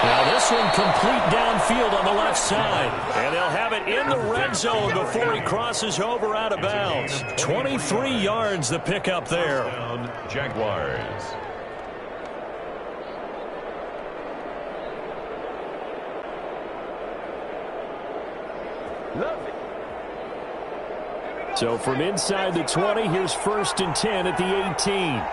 Now this one complete downfield on the left side. And they'll have it in the red zone before he crosses over out of bounds. 23 yards the pickup there. Jaguars. So from inside the 20, here's 1st and 10 at the 18.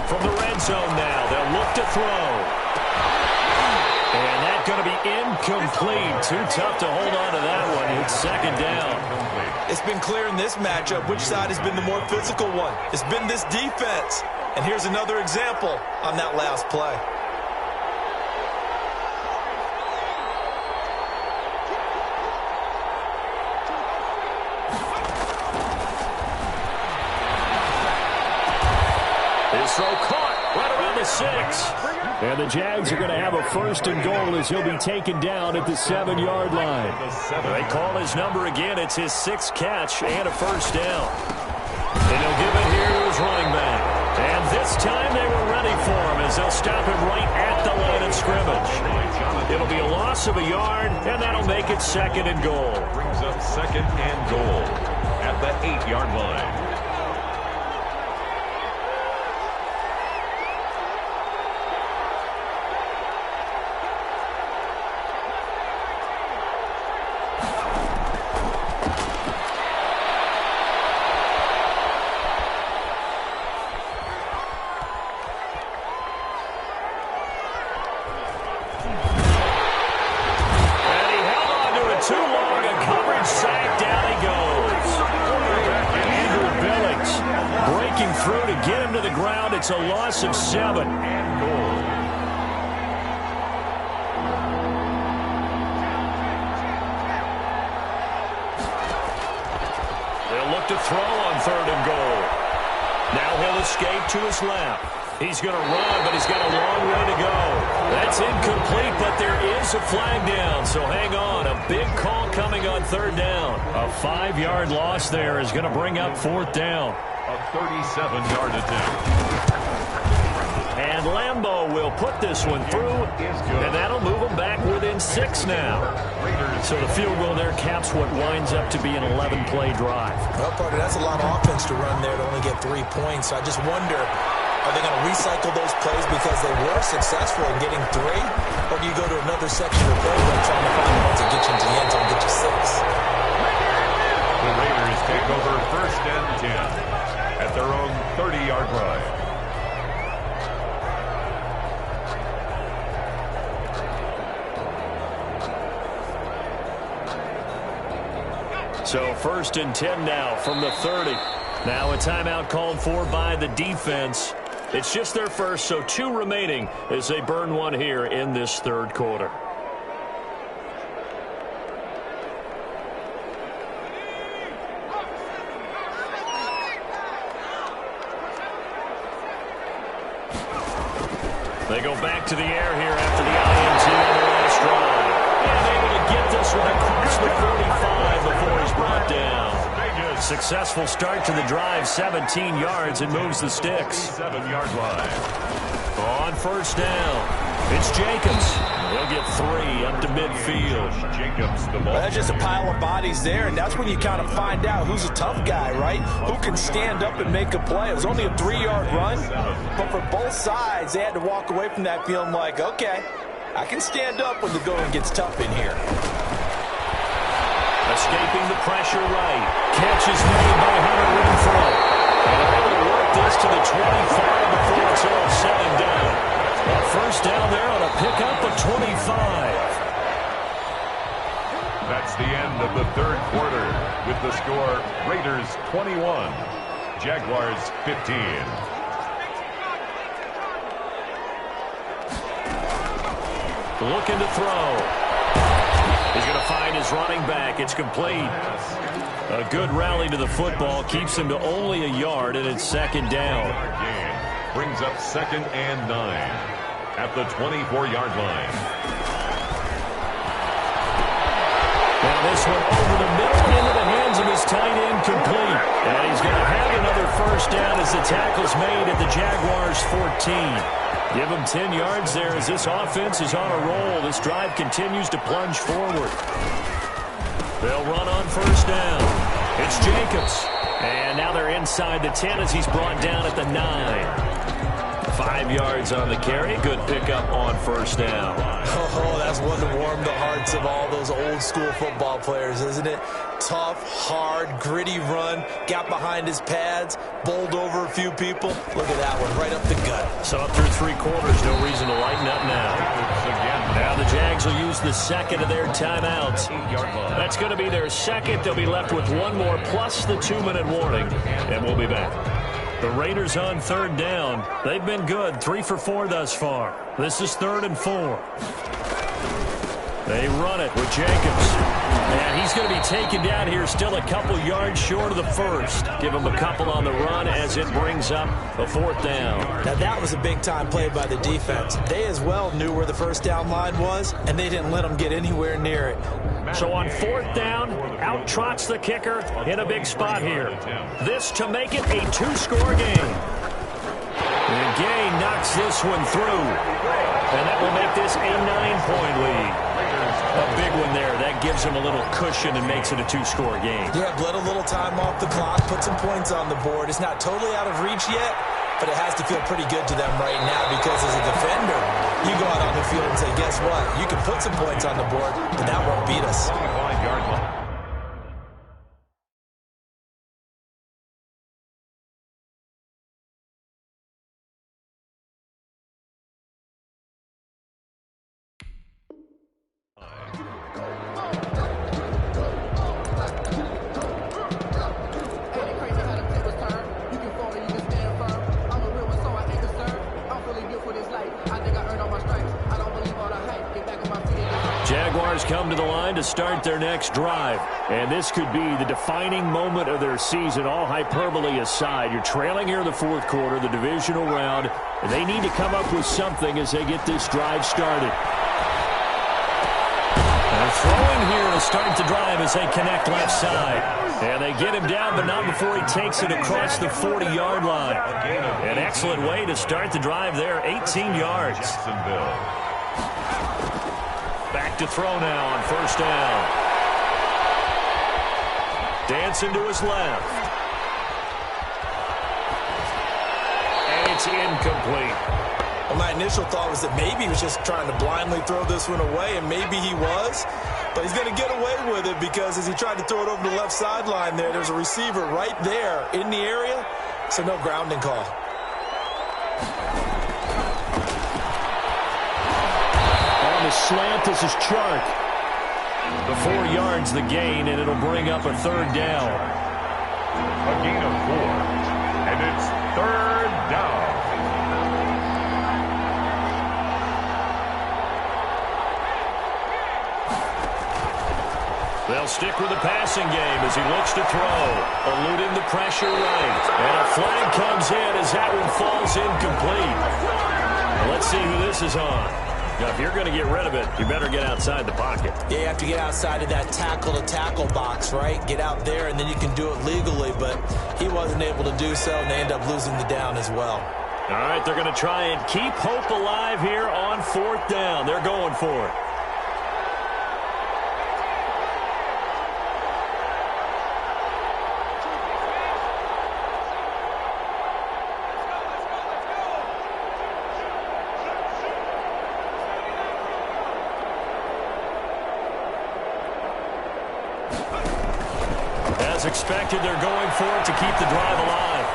From the red zone now, they'll look to throw. And that's going to be incomplete. Too tough to hold on to that one. It's 2nd down. It's been clear in this matchup which side has been the more physical one. It's been this defense. And here's another example on that last play. His throw caught right around the 6. And the Jags are going to have a 1st and goal as he'll be taken down at the 7-yard line. They call his number again. It's his 6th catch and a 1st down. And he'll give it here to his running back. And this time they were ready for him as they'll stop him right at the line of scrimmage. It'll be a loss of a yard, and that'll make it 2nd and goal. Brings up 2nd and goal at the 8-yard line. It's a loss of 7. They'll look to throw on 3rd and goal. Now he'll escape to his left. He's going to run, but he's got a long way to go. That's incomplete, but there is a flag down, so hang on. A big call coming on 3rd down. A 5-yard loss there is going to bring up 4th down. A 37-yard attempt. And Lambeau will put this one through, and that'll move them back within 6 now. So the field goal there caps what winds up to be an 11-play drive. Well, Carter, that's a lot of offense to run there to only get 3 points. So I just wonder, are they going to recycle those plays because they were successful in getting 3? Or do you go to another section of the playbook trying to find ones that get you into the end zone and get you 6? The Raiders take over 1st and 10 at their own 30-yard line. So 1st and 10 now from the 30. Now a timeout called for by the defense. It's just their first, so 2 remaining as they burn one here in this 3rd quarter. They go back to the air here after the INT on the last drive. And able to get this one across the 45 before he's brought down. Successful start to the drive, 17 yards, and moves the sticks. 7-yard line. On 1st down, it's Jacobs. He'll get 3 up to midfield. Jacobs, the ball. Well, that's just a pile of bodies there, and that's when you kind of find out who's a tough guy, right? Who can stand up and make a play. It was only a 3-yard run, but for both sides, they had to walk away from that feeling like, okay, I can stand up when the going gets tough in here. Escaping the pressure right. Catch is made by Hunter Renfrow. And they're able to work this to the 25 before it's all said and done. A 1st down there on a pickup of 25. That's the end of the 3rd quarter with the score Raiders 21, Jaguars 15. Looking to throw. He's going to find his running back. It's complete. A good rally to the football keeps him to only a yard, and it's 2nd down. Brings up 2nd and 9 at the 24-yard line. Now this one over the middle into the hands of his tight end, complete. And he's going to have another first down as the tackle's made at the Jaguars' 14. Give him 10 yards there as this offense is on a roll. This drive continues to plunge forward. They'll run on first down. It's Jacobs. And now they're inside the 10 as he's brought down at the 9. 5 yards on the carry. Good pickup on first down. Oh, that's one to warm the hearts of all those old school football players, isn't it? Tough, hard, gritty run. Got behind his pads, bowled over a few people. Look at that one, right up the gut. So up through 3 quarters, no reason to lighten up now. Now the Jags will use the second of their timeouts. That's going to be their second. They'll be left with one more plus the 2-minute warning, and we'll be back. The Raiders on third down. They've been good, 3 for 4 thus far. This is 3rd and 4. They run it with Jacobs. And he's going to be taken down here, still a couple yards short of the first. Give him a couple on the run as it brings up a 4th down. Now that was a big-time play by the defense. They as well knew where the first down line was, and they didn't let them get anywhere near it. So on 4th down, out trots the kicker in a big spot here. This to make it a 2-score game. And Gay knocks this one through. And that will make this a 9-point lead. A big one there. That gives him a little cushion and makes it a 2-score game. Yeah, let a little time off the clock, put some points on the board. It's not totally out of reach yet, but it has to feel pretty good to them right now because as a defender, you go out on the field and say, guess what? You can put some points on the board, but that won't beat us. 25-yard line. Jaguars come to the line to start their next drive. And this could be the defining moment of their season, all hyperbole aside. You're trailing here in the 4th quarter, the divisional round, and they need to come up with something as they get this drive started. And throwing here to start the drive as they connect left side. And they get him down, but not before he takes it across the 40-yard line. An excellent way to start the drive there, 18 yards. Back to throw now on first down. Dancing to his left. And it's incomplete. Well, my initial thought was that maybe he was just trying to blindly throw this one away, and maybe he was. But he's going to get away with it because as he tried to throw it over the left sideline there's a receiver right there in the area, so no grounding call. On the slant, this is Chark. The 4 yards the gain, and it'll bring up a 3rd down. A gain of 4, and it's 3rd down. They'll stick with the passing game as he looks to throw. Eluding the pressure right. And a flag comes in as that one falls incomplete. Let's see who this is on. Now, if you're going to get rid of it, you better get outside the pocket. Yeah, you have to get outside of that tackle-to-tackle box, right? Get out there, and then you can do it legally, but he wasn't able to do so, and they end up losing the down as well. All right, they're going to try and keep hope alive here on 4th down. They're going for it. As expected, they're going for it to keep the drive alive.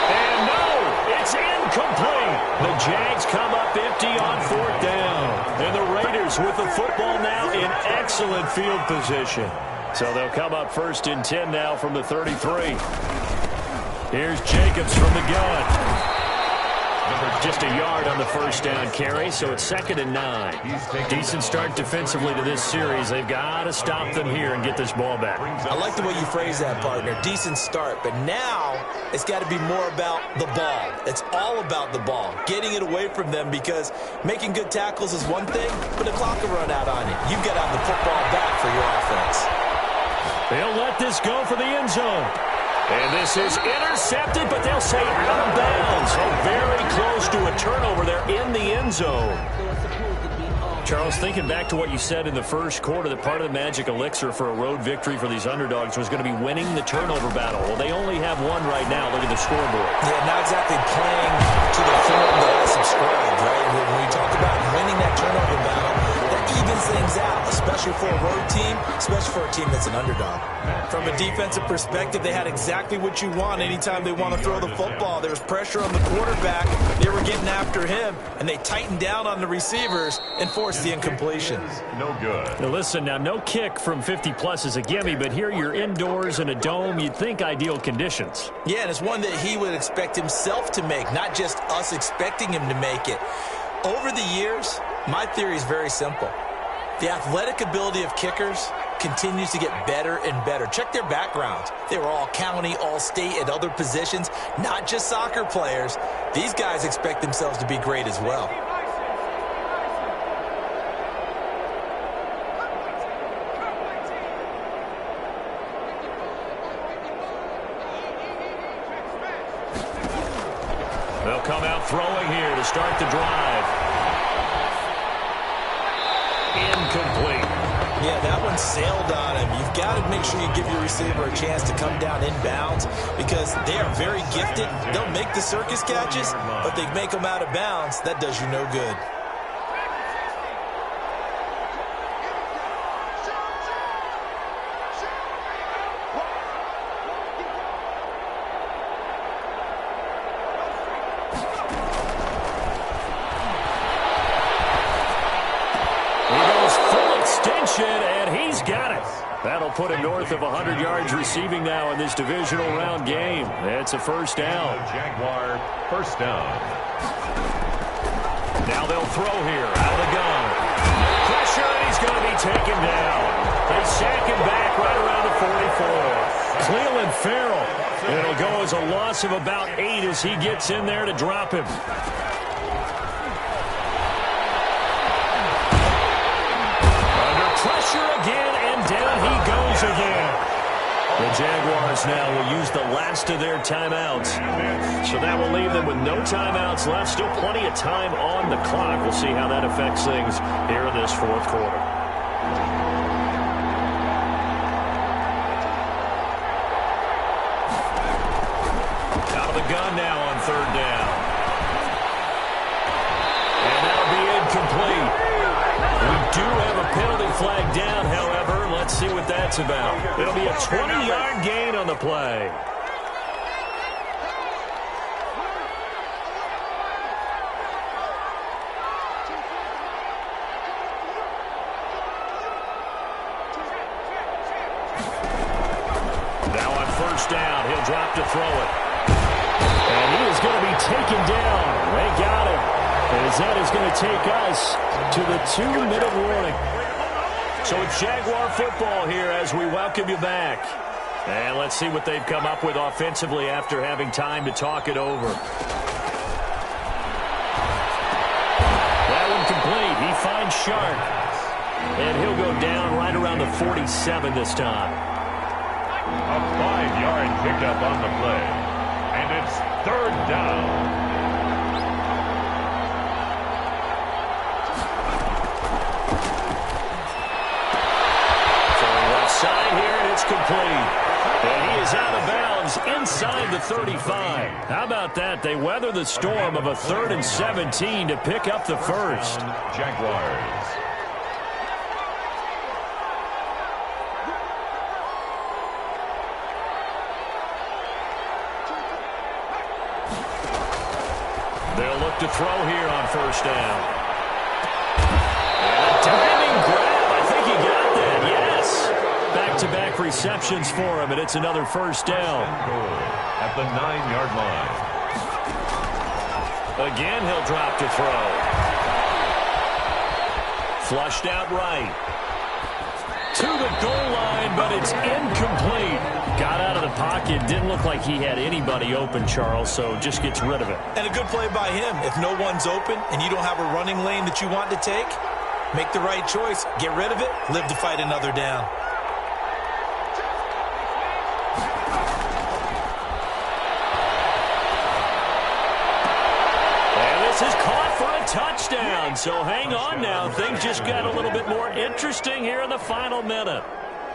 And no, it's incomplete. The Jags come up empty on 4th down. And the Raiders with the football now in excellent field position. So they'll come up 1st and 10 now from the 33. Here's Jacobs from the gun. just a yard on the first down carry, so it's 2nd and 9. Decent start defensively to this series. They've got to stop them here and get this ball back. I like the way you phrase that, partner. Decent start, but now it's got to be more about the ball. It's all about the ball, getting it away from them, because making good tackles is one thing, but the clock will run out on you. You've got to have the football back for your offense. They'll let this go for the end zone. And this is intercepted, but they'll say out of bounds. So very close to a turnover there in the end zone. Charles, thinking back to what you said in the first quarter, that part of the magic elixir for a road victory for these underdogs was going to be winning the turnover battle. Well, they only have one right now. Look at the scoreboard. Yeah, not exactly playing to the form that I subscribed, right? When we talk about winning that turnover battle, that evens things out, especially for a road team, especially for a team that's an underdog. From a defensive perspective, they had exactly what you want anytime they want to throw the football. There was pressure on the quarterback. They were getting after him, and they tightened down on the receivers and forced the incompletion. No good. Now listen, now no kick from 50-plus is a gimme, but here you're indoors in a dome. You'd think ideal conditions. Yeah, and it's one that he would expect himself to make, not just us expecting him to make it. Over the years, my theory is very simple. The athletic ability of kickers continues to get better and better. Check their backgrounds. They were all county, all state, at other positions, not just soccer players. These guys expect themselves to be great as well. They'll come out throwing here to start the drive. Incomplete. Yeah, that one sailed on him. You've got to make sure you give your receiver a chance to come down inbounds, because they are very gifted. They'll make the circus catches, but they make them out of bounds. That does you no good. And he's got it. That'll put him north of 100 yards receiving now in this divisional round game. It's a first down. Jaguar first down. Now they'll throw here out of the gun. Pressure, and he's going to be taken down. They sack him back right around the 44. Cleveland Farrell. It'll go as a loss of about 8 as he gets in there to drop him. Pressure again, and down he goes again. The Jaguars now will use the last of their timeouts. So that will leave them with no timeouts left. Still plenty of time on the clock. We'll see how that affects things here in this fourth quarter. Out of the gun now on third down. And that'll be incomplete. We do have a penalty flag down, however. Let's see what that's about. It'll be a 20-yard gain on the play. Now on first down, he'll drop to throw it. And he is going to be taken down. They got him. As that is going to take us to the 2-minute warning. So it's Jaguar football here as we welcome you back. And let's see what they've come up with offensively after having time to talk it over. That one complete. He finds Shark. And he'll go down right around the 47 this time. A 5-yard pickup on the play. And it's third down. Side here, and it's complete. And he is out of bounds inside the 35. How about that? They weather the storm of a 3rd and 17 to pick up the first. Jaguars. They'll look to throw here on first down. And a diving grab. I think he got that, yes. Back-to-back receptions for him, and it's another first down. At the 9-yard line. Again, he'll drop to throw. Flushed out right. To the goal line, but it's incomplete. Got out of the pocket. Didn't look like he had anybody open, Charles, so just gets rid of it. And a good play by him. If no one's open and you don't have a running lane that you want to take, make the right choice. Get rid of it. Live to fight another down. This is caught for a touchdown. So hang on now. Things just got a little bit more interesting here in the final minute.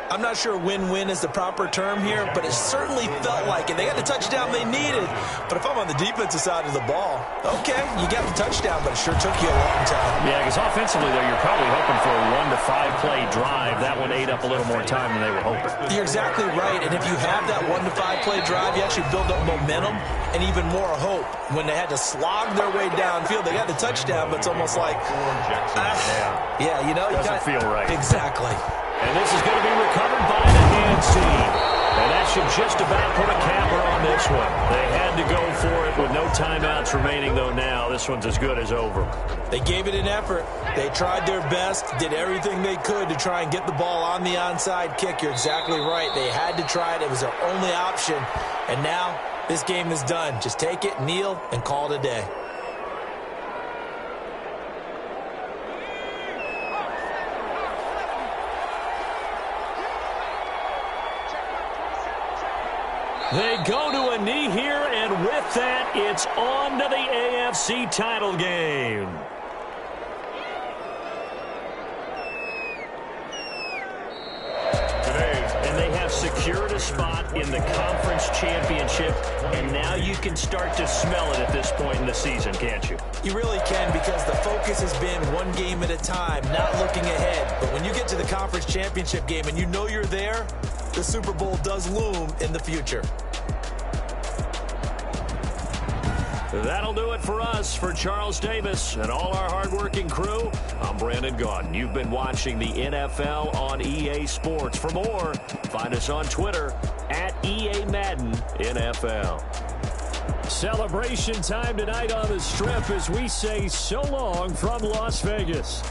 I'm not sure win-win is the proper term here, but it certainly felt like it. They got the touchdown they needed. But if I'm on the defensive side of the ball, okay, you got the touchdown, but it sure took you a long time. Yeah, because offensively, though, you're probably hoping for a 1 to 5 play drive. That one ate up a little more time than they were hoping. You're exactly right. And if you have that 1 to 5 play drive, you actually build up momentum and even more hope. When they had to slog their way downfield, they got the touchdown, but it's almost like, yeah, you know, doesn't feel right. Exactly. And this is going to be recovered by the hands team. And that should just about put a capper on this one. They had to go for it with no timeouts remaining, though now this one's as good as over. They gave it an effort. They tried their best, did everything they could to try and get the ball on the onside kick. You're exactly right. They had to try it. It was their only option. And now this game is done. Just take it, kneel, and call it a day. They go to a knee here, and with that, it's on to the AFC title game. And they have secured a spot in the conference championship, and now you can start to smell it at this point in the season, can't you? You really can, because the focus has been one game at a time, not looking ahead. But when you get to the conference championship game and you know you're there, the Super Bowl does loom in the future. That'll do it for us. For Charles Davis and all our hardworking crew, I'm Brandon Gaudin. You've been watching the NFL on EA Sports. For more, find us on Twitter at EA Madden NFL. Celebration time tonight on the Strip as we say so long from Las Vegas.